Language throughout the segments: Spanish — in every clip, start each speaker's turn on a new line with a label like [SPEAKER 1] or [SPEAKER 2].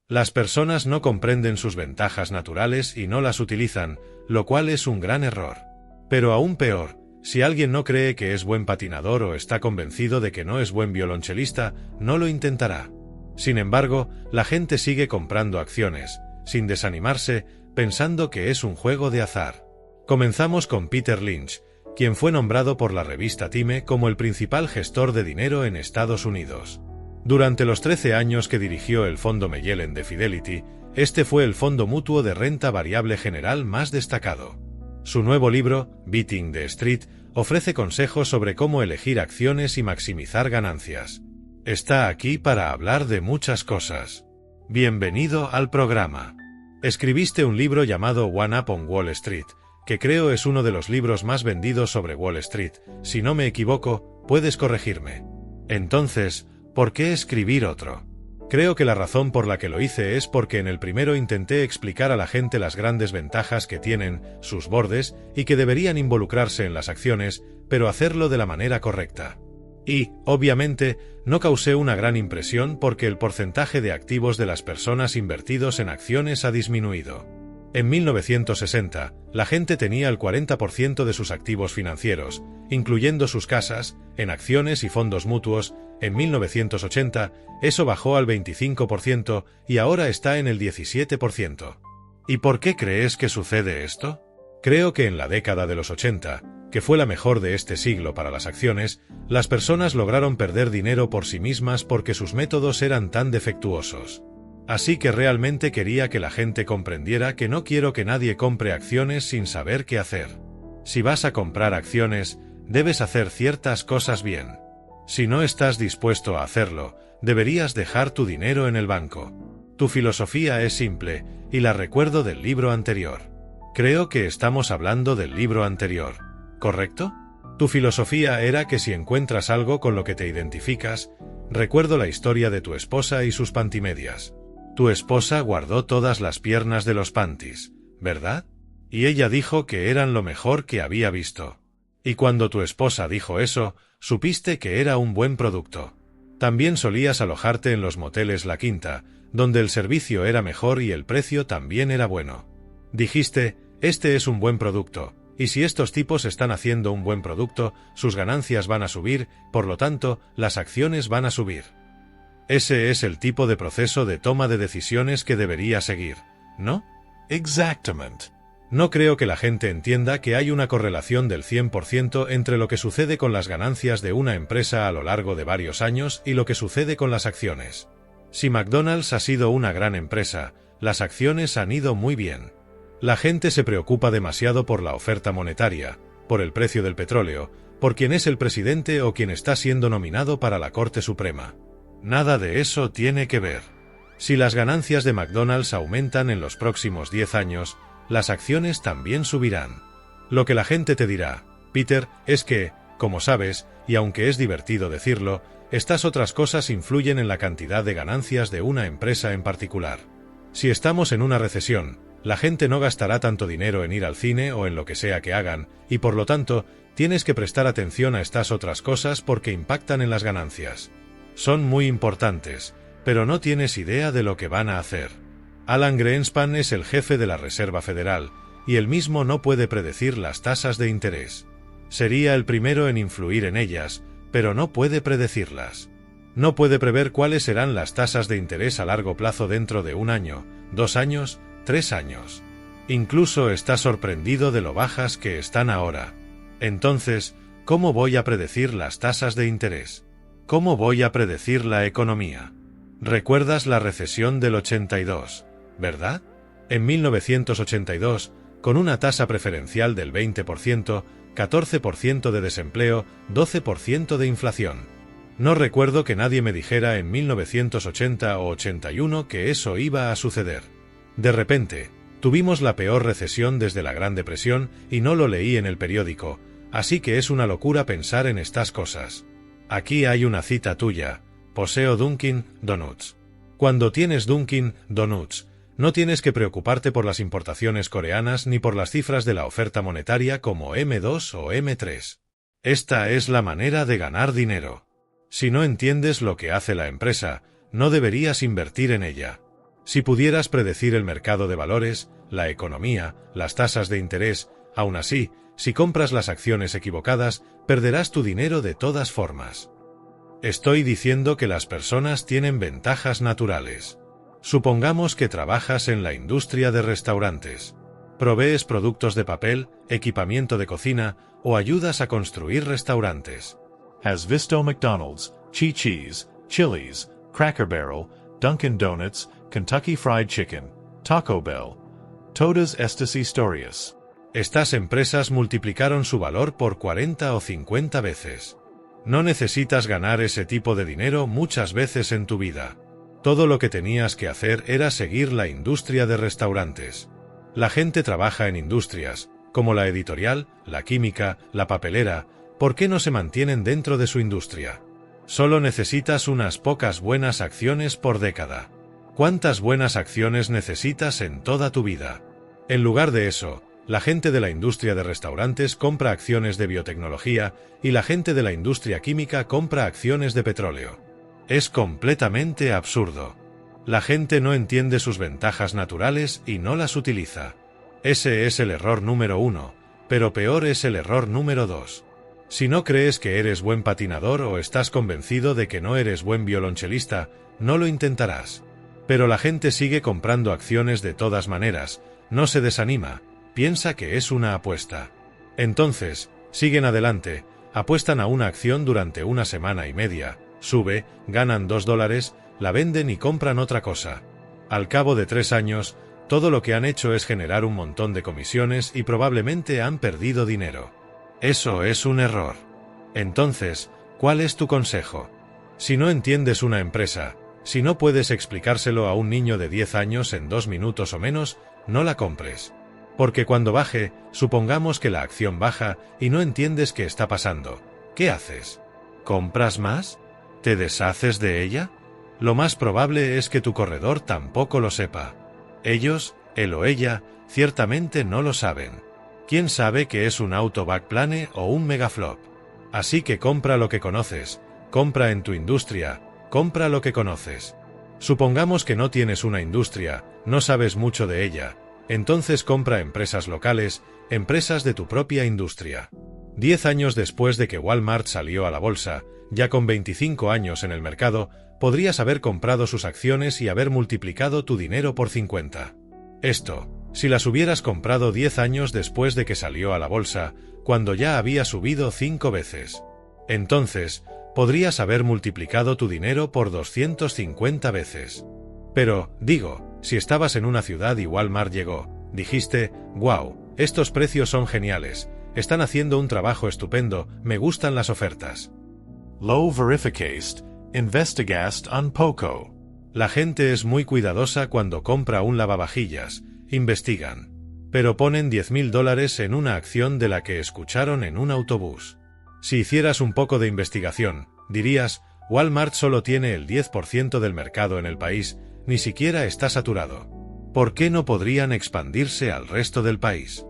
[SPEAKER 1] Las personas no comprenden sus ventajas naturales y no las utilizan, lo cual es un gran error. Pero aún peor, si alguien no cree que es buen patinador o está convencido de que no es buen violonchelista, no lo intentará. Sin embargo, la gente sigue comprando acciones, sin desanimarse, pensando que es un juego de azar. Comenzamos con Peter Lynch, quien fue nombrado por la revista Time como el principal gestor de dinero en Estados Unidos. Durante los 13 años que dirigió el fondo Mellon de Fidelity, este fue el fondo mutuo de renta variable general más destacado. Su nuevo libro, Beating the Street, ofrece consejos sobre cómo elegir acciones y maximizar ganancias. Está aquí para hablar de muchas cosas. Bienvenido al programa. Escribiste un libro llamado One Up on Wall Street, que creo es uno de los libros más vendidos sobre Wall Street. Si no me equivoco, puedes corregirme. Entonces, ¿por qué escribir otro? Creo que la razón por la que lo hice es porque en el primero intenté explicar a la gente las grandes ventajas que tienen, sus bordes, y que deberían involucrarse en las acciones, pero hacerlo de la manera correcta. Y, obviamente, no causé una gran impresión porque el porcentaje de activos de las personas invertidos en acciones ha disminuido. En 1960, la gente tenía el 40% de sus activos financieros, incluyendo sus casas, en acciones y fondos mutuos. En 1980, eso bajó al 25% y ahora está en el 17%. ¿Y por qué crees que sucede esto? Creo que en la década de los 80, que fue la mejor de este siglo para las acciones, las personas lograron perder dinero por sí mismas porque sus métodos eran tan defectuosos. Así que realmente quería que la gente comprendiera que no quiero que nadie compre acciones sin saber qué hacer. Si vas a comprar acciones, debes hacer ciertas cosas bien. Si no estás dispuesto a hacerlo, deberías dejar tu dinero en el banco. Tu filosofía es simple, y la recuerdo del libro anterior. Creo que estamos hablando del libro anterior, ¿correcto? Tu filosofía era que si encuentras algo con lo que te identificas, recuerdo la historia de tu esposa y sus pantimedias. Tu esposa guardó todas las piernas de los panties, ¿verdad? Y ella dijo que eran lo mejor que había visto. Y cuando tu esposa dijo eso, supiste que era un buen producto. También solías alojarte en los moteles La Quinta, donde el servicio era mejor y el precio también era bueno. Dijiste, este es un buen producto, y si estos tipos están haciendo un buen producto, sus ganancias van a subir, por lo tanto, las acciones van a subir. Ese es el tipo de proceso de toma de decisiones que debería seguir, ¿no? Exactamente. No creo que la gente entienda que hay una correlación del 100% entre lo que sucede con las ganancias de una empresa a lo largo de varios años y lo que sucede con las acciones. Si McDonald's ha sido una gran empresa, las acciones han ido muy bien. La gente se preocupa demasiado por la oferta monetaria, por el precio del petróleo, por quién es el presidente o quién está siendo nominado para la Corte Suprema. Nada de eso tiene que ver. Si las ganancias de McDonald's aumentan en los próximos 10 años, las acciones también subirán. Lo que la gente te dirá, Peter, es que, como sabes, y aunque es divertido decirlo, estas otras cosas influyen en la cantidad de ganancias de una empresa en particular. Si estamos en una recesión, la gente no gastará tanto dinero en ir al cine o en lo que sea que hagan, y por lo tanto, tienes que prestar atención a estas otras cosas porque impactan en las ganancias. Son muy importantes, pero no tienes idea de lo que van a hacer. Alan Greenspan es el jefe de la Reserva Federal, y él mismo no puede predecir las tasas de interés. Sería el primero en influir en ellas, pero no puede predecirlas. No puede prever cuáles serán las tasas de interés a largo plazo dentro de 1 año, 2 años, 3 años. Incluso está sorprendido de lo bajas que están ahora. Entonces, ¿cómo voy a predecir las tasas de interés? ¿Cómo voy a predecir la economía? ¿Recuerdas la recesión del 82, verdad? En 1982, con una tasa preferencial del 20%, 14% de desempleo, 12% de inflación. No recuerdo que nadie me dijera en 1980 o 81 que eso iba a suceder. De repente, tuvimos la peor recesión desde la Gran Depresión y no lo leí en el periódico, así que es una locura pensar en estas cosas. Aquí hay una cita tuya. Poseo Dunkin' Donuts. Cuando tienes Dunkin' Donuts, no tienes que preocuparte por las importaciones coreanas ni por las cifras de la oferta monetaria como M2 o M3. Esta es la manera de ganar dinero. Si no entiendes lo que hace la empresa, no deberías invertir en ella. Si pudieras predecir el mercado de valores, la economía, las tasas de interés, aún así, si compras las acciones equivocadas, perderás tu dinero de todas formas. Estoy diciendo que las personas tienen ventajas naturales. Supongamos que trabajas en la industria de restaurantes. Provees productos de papel, equipamiento de cocina o ayudas a construir restaurantes.
[SPEAKER 2] Has visto McDonald's, Chi-Chi's, Chili's, Cracker Barrel, Dunkin' Donuts, Kentucky Fried Chicken, Taco Bell. Todas estas historias.
[SPEAKER 1] Estas empresas multiplicaron su valor por 40 o 50 veces. No necesitas ganar ese tipo de dinero muchas veces en tu vida. Todo lo que tenías que hacer era seguir la industria de restaurantes. La gente trabaja en industrias, como la editorial, la química, la papelera. ¿Por qué no se mantienen dentro de su industria? Solo necesitas unas pocas buenas acciones por década. ¿Cuántas buenas acciones necesitas en toda tu vida? En lugar de eso, la gente de la industria de restaurantes compra acciones de biotecnología y la gente de la industria química compra acciones de petróleo. Es completamente absurdo. La gente no entiende sus ventajas naturales y no las utiliza. Ese es el error número 1, pero peor es el error número 2. Si no crees que eres buen patinador o estás convencido de que no eres buen violonchelista, no lo intentarás. Pero la gente sigue comprando acciones de todas maneras, no se desanima, piensa que es una apuesta. Entonces, siguen adelante, apuestan a una acción durante una semana y media, sube, ganan $2, la venden y compran otra cosa. Al cabo de 3 años, todo lo que han hecho es generar un montón de comisiones y probablemente han perdido dinero. Eso es un error. Entonces, ¿cuál es tu consejo? Si no entiendes una empresa, si no puedes explicárselo a un niño de 10 años en 2 minutos o menos, no la compres. Porque cuando baje, supongamos que la acción baja y no entiendes qué está pasando, ¿qué haces? ¿Compras más? ¿Te deshaces de ella? Lo más probable es que tu corredor tampoco lo sepa. Ellos, él o ella, ciertamente no lo saben. ¿Quién sabe que es un auto backplane o un megaflop? Así que compra lo que conoces, compra en tu industria, compra lo que conoces. Supongamos que no tienes una industria, no sabes mucho de ella, entonces compra empresas locales, empresas de tu propia industria. 10 años después de que Walmart salió a la bolsa, ya con 25 años en el mercado, podrías haber comprado sus acciones y haber multiplicado tu dinero por 50. Esto, si las hubieras comprado 10 años después de que salió a la bolsa, cuando ya había subido 5 veces. Entonces, podrías haber multiplicado tu dinero por 250 veces. Pero, digo, si estabas en una ciudad y Walmart llegó, dijiste, «Wow, estos precios son geniales, están haciendo un trabajo estupendo, me gustan las ofertas».
[SPEAKER 2] Lo verificast, investigast un poco.
[SPEAKER 1] La gente es muy cuidadosa cuando compra un lavavajillas, investigan. Pero ponen $10,000 en una acción de la que escucharon en un autobús. Si hicieras un poco de investigación, dirías, Walmart solo tiene el 10% del mercado en el país, ni siquiera está saturado. ¿Por qué no podrían expandirse al resto del país?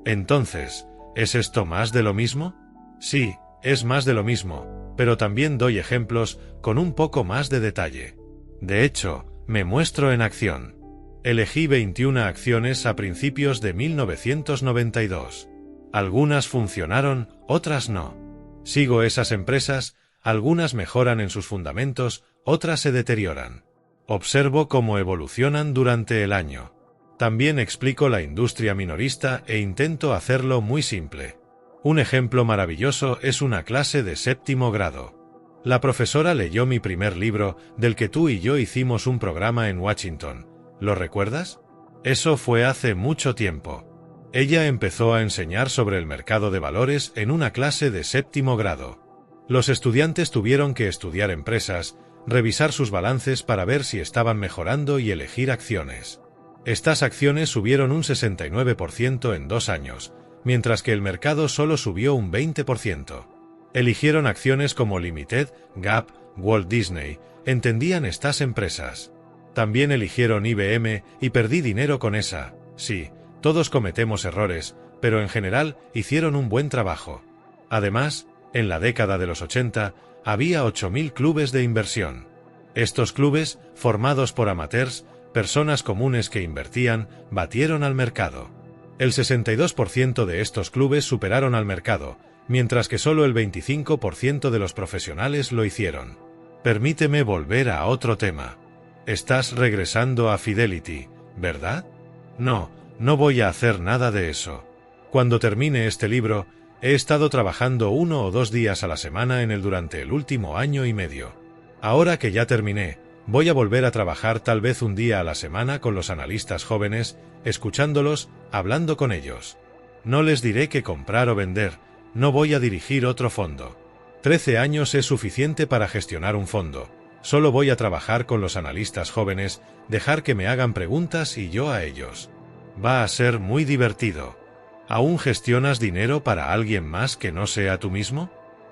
[SPEAKER 1] Entonces, ¿es esto más de lo mismo? Sí, es más de lo mismo, pero también doy ejemplos con un poco más de detalle. De hecho, me muestro en acción. Elegí 21 acciones a principios de 1992. Algunas funcionaron, otras no. Sigo esas empresas, algunas mejoran en sus fundamentos, otras se deterioran. Observo cómo evolucionan durante el año. También explico la industria minorista e intento hacerlo muy simple. Un ejemplo maravilloso es una clase de 7º grado. La profesora leyó mi primer libro, del que tú y yo hicimos un programa en Washington. ¿Lo recuerdas? Eso fue hace mucho tiempo. Ella empezó a enseñar sobre el mercado de valores en una clase de 7º grado. Los estudiantes tuvieron que estudiar empresas, revisar sus balances para ver si estaban mejorando y elegir acciones. Estas acciones subieron un 69% en 2 años, mientras que el mercado solo subió un 20%. Eligieron acciones como Limited, Gap, Walt Disney, entendían estas empresas. También eligieron IBM y perdí dinero con esa. Sí, todos cometemos errores, pero en general hicieron un buen trabajo. Además, en la década de los 80, había 8.000 clubes de inversión. Estos clubes, formados por amateurs, personas comunes que invertían, batieron al mercado. El 62% de estos clubes superaron al mercado, mientras que solo el 25% de los profesionales lo hicieron. Permíteme volver a otro tema. Estás regresando a Fidelity, ¿verdad? No, no voy a hacer nada de eso. Cuando termine este libro, he estado trabajando 1 o 2 días a la semana en él durante el último año y medio. Ahora que ya terminé, voy a volver a trabajar tal vez un día a la semana con los analistas jóvenes, escuchándolos, hablando con ellos. No les diré qué comprar o vender, no voy a dirigir otro fondo. 13 años es suficiente para gestionar un fondo. Solo voy a trabajar con los analistas jóvenes, dejar que me hagan preguntas y yo a ellos. Va a ser muy divertido. ¿Aún gestionas dinero para alguien más que no sea tú mismo?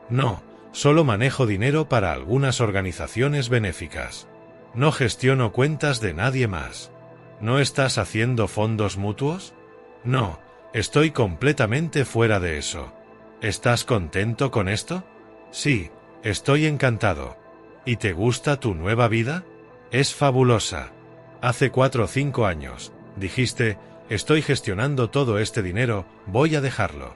[SPEAKER 1] No, solo manejo dinero para algunas organizaciones benéficas. No gestiono cuentas de nadie más. ¿No estás haciendo fondos mutuos? No, estoy completamente fuera de eso. ¿Estás contento con esto? Sí, estoy encantado. ¿Y te gusta tu nueva vida? Es fabulosa. Hace 4 o 5 años, dijiste, estoy gestionando todo este dinero, voy a dejarlo.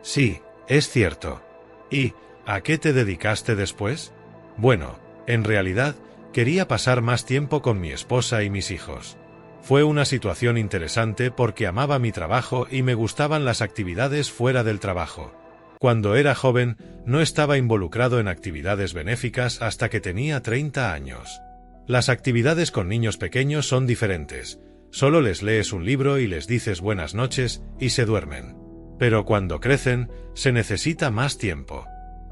[SPEAKER 1] Sí, es cierto. ¿Y a qué te dedicaste después? Bueno, en realidad, quería pasar más tiempo con mi esposa y mis hijos. Fue una situación interesante porque amaba mi trabajo y me gustaban las actividades fuera del trabajo. Cuando era joven, no estaba involucrado en actividades benéficas hasta que tenía 30 años. Las actividades con niños pequeños son diferentes. Solo les lees un libro y les dices buenas noches y se duermen. Pero cuando crecen, se necesita más tiempo.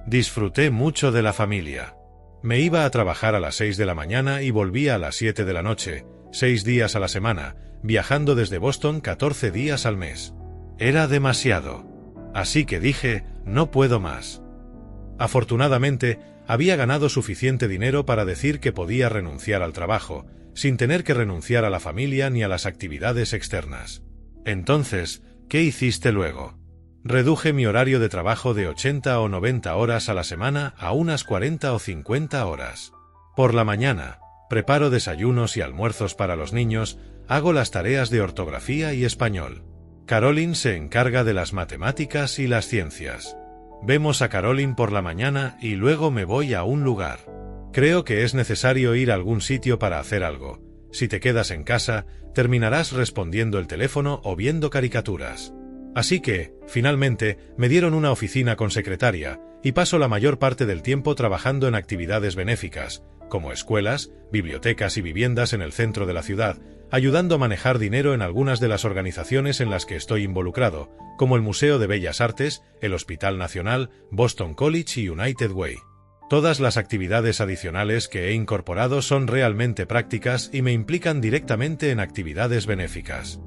[SPEAKER 1] Disfruté mucho de la familia. Me iba a trabajar a las 6 de la mañana y volvía a las 7 de la noche, 6 días a la semana, viajando desde Boston 14 días al mes. Era demasiado. Así que dije, no puedo más. Afortunadamente, había ganado suficiente dinero para decir que podía renunciar al trabajo, sin tener que renunciar a la familia ni a las actividades externas. Entonces, ¿qué hiciste luego? Reduje mi horario de trabajo de 80 o 90 horas a la semana a unas 40 o 50 horas. Por la mañana, preparo desayunos y almuerzos para los niños, hago las tareas de ortografía y español. Caroline se encarga de las matemáticas y las ciencias. Vemos a Caroline por la mañana y luego me voy a un lugar. Creo que es necesario ir a algún sitio para hacer algo. Si te quedas en casa, terminarás respondiendo el teléfono o viendo caricaturas. Así que, finalmente, me dieron una oficina con secretaria, y paso la mayor parte del tiempo trabajando en actividades benéficas, como escuelas, bibliotecas y viviendas en el centro de la ciudad, ayudando a manejar dinero en algunas de las organizaciones en las que estoy involucrado, como el Museo de Bellas Artes, el Hospital Nacional, Boston College y United Way. Todas las actividades adicionales que he incorporado son realmente prácticas y me implican directamente en actividades benéficas.